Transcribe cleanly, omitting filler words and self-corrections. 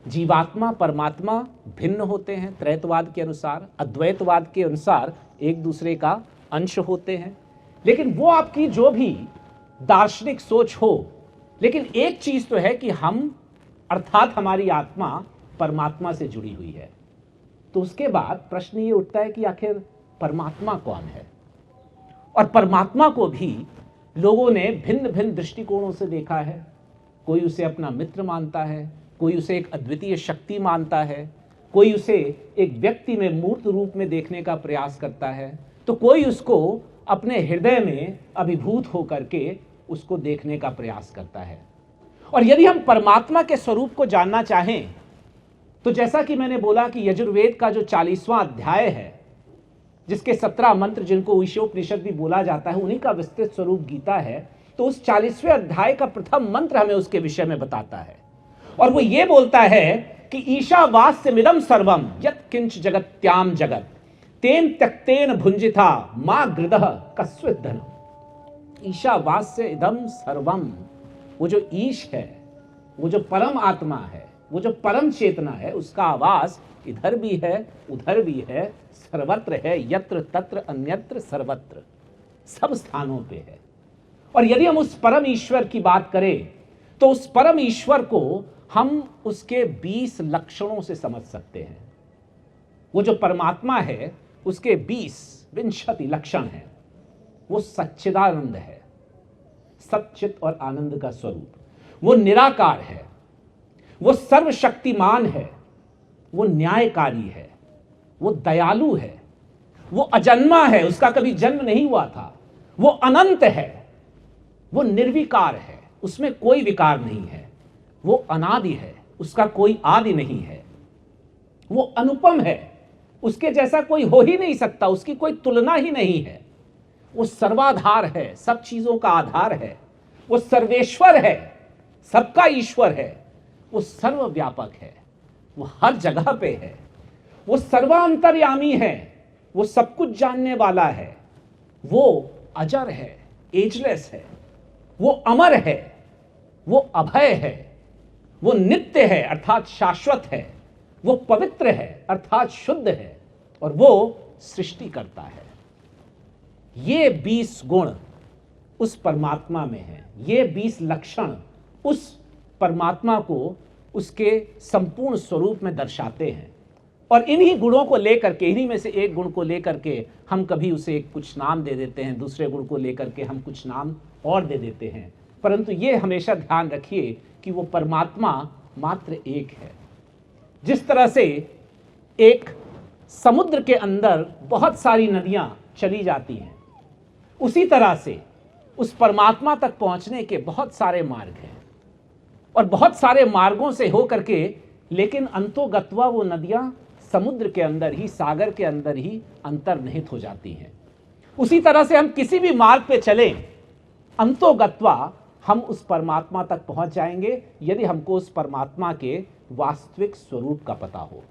जीवात्मा परमात्मा भिन्न होते हैं त्रैतवाद के अनुसार, अद्वैतवाद के अनुसार एक दूसरे का अंश होते हैं। लेकिन वो आपकी जो भी दार्शनिक सोच हो, लेकिन एक चीज तो है कि हम अर्थात हमारी आत्मा परमात्मा से जुड़ी हुई है। तो उसके बाद प्रश्न ये उठता है कि आखिर परमात्मा कौन है? और परमात्मा को भी लोगों ने भिन्न भिन्न दृष्टिकोणों से देखा है। कोई उसे अपना मित्र मानता है, कोई उसे एक अद्वितीय शक्ति मानता है, कोई उसे एक व्यक्ति में मूर्त रूप में देखने का प्रयास करता है, तो कोई उसको अपने हृदय में अभिभूत होकर के उसको देखने का प्रयास करता है। और यदि हम परमात्मा के स्वरूप को जानना चाहें तो जैसा कि मैंने बोला कि यजुर्वेद का जो 40वां अध्याय है, जिसके 17 मंत्र जिनको ईशोपनिषद भी बोला जाता है, उन्हीं का विस्तृत स्वरूप गीता है। तो उस 40वें अध्याय का प्रथम मंत्र हमें उसके विषय में बताता है, और वो ये बोलता है कि ईशावास्यमिदं सर्वम यत् किंच जगत्याम जगत तेन त्यक्तेन भुंजिता मा गृदः कस्वित् धनम्। ईशावास्य इदम सर्वम, वो जो ईश है, वो जो परम आत्मा है, वो जो परम चेतना है, उसका आवास इधर भी है, उधर भी है, सर्वत्र है, यत्र तत्र अन्यत्र सर्वत्र, सब स्थानों पे है। और यदि हम उस परम ईश्वर की बात करें तो उस परम ईश्वर को हम उसके 20 लक्षणों से समझ सकते हैं। वो जो परमात्मा है उसके 20 लक्षण हैं। वो सच्चिदानंद है, सच्चित और आनंद का स्वरूप। वो निराकार है, वो सर्वशक्तिमान है, वो न्यायकारी है, वो दयालु है, वो अजन्मा है, उसका कभी जन्म नहीं हुआ था, वो अनंत है, वो निर्विकार है, उसमें कोई विकार नहीं है, वो अनादि है, उसका कोई आदि नहीं है, वो अनुपम है, उसके जैसा कोई हो ही नहीं सकता, उसकी कोई तुलना ही नहीं है, वो सर्वाधार है, सब चीजों का आधार है, वो सर्वेश्वर है, सबका ईश्वर है, वो सर्वव्यापक है, वो हर जगह पे है, वो सर्वांतर्यामी है, वो सब कुछ जानने वाला है, वो अजर है, एजलेस है, वो अमर है, वो अभय है, वो नित्य है अर्थात शाश्वत है, वो पवित्र है अर्थात शुद्ध है, और वो सृष्टि करता है। ये 20 गुण उस परमात्मा में है, ये 20 लक्षण उस परमात्मा को उसके संपूर्ण स्वरूप में दर्शाते हैं। और इन्हीं गुणों को लेकर के, इन्हीं में से एक गुण को लेकर के हम कभी उसे कुछ नाम दे देते हैं, दूसरे गुण को लेकर के हम कुछ नाम और दे देते हैं, परंतु ये हमेशा ध्यान रखिए कि वो परमात्मा मात्र एक है। जिस तरह से एक समुद्र के अंदर बहुत सारी नदियां चली जाती हैं, उसी तरह से उस परमात्मा तक पहुंचने के बहुत सारे मार्ग हैं, और बहुत सारे मार्गों से हो करके, लेकिन अंतोगत्वा वो नदियां समुद्र के अंदर ही, सागर के अंदर ही अंतर्निहित हो जाती हैं। उसी तरह से हम किसी भी मार्ग पे चलें, अंतोगत्वा हम उस परमात्मा तक पहुंच जाएंगे, यदि हमको उस परमात्मा के वास्तविक स्वरूप का पता हो।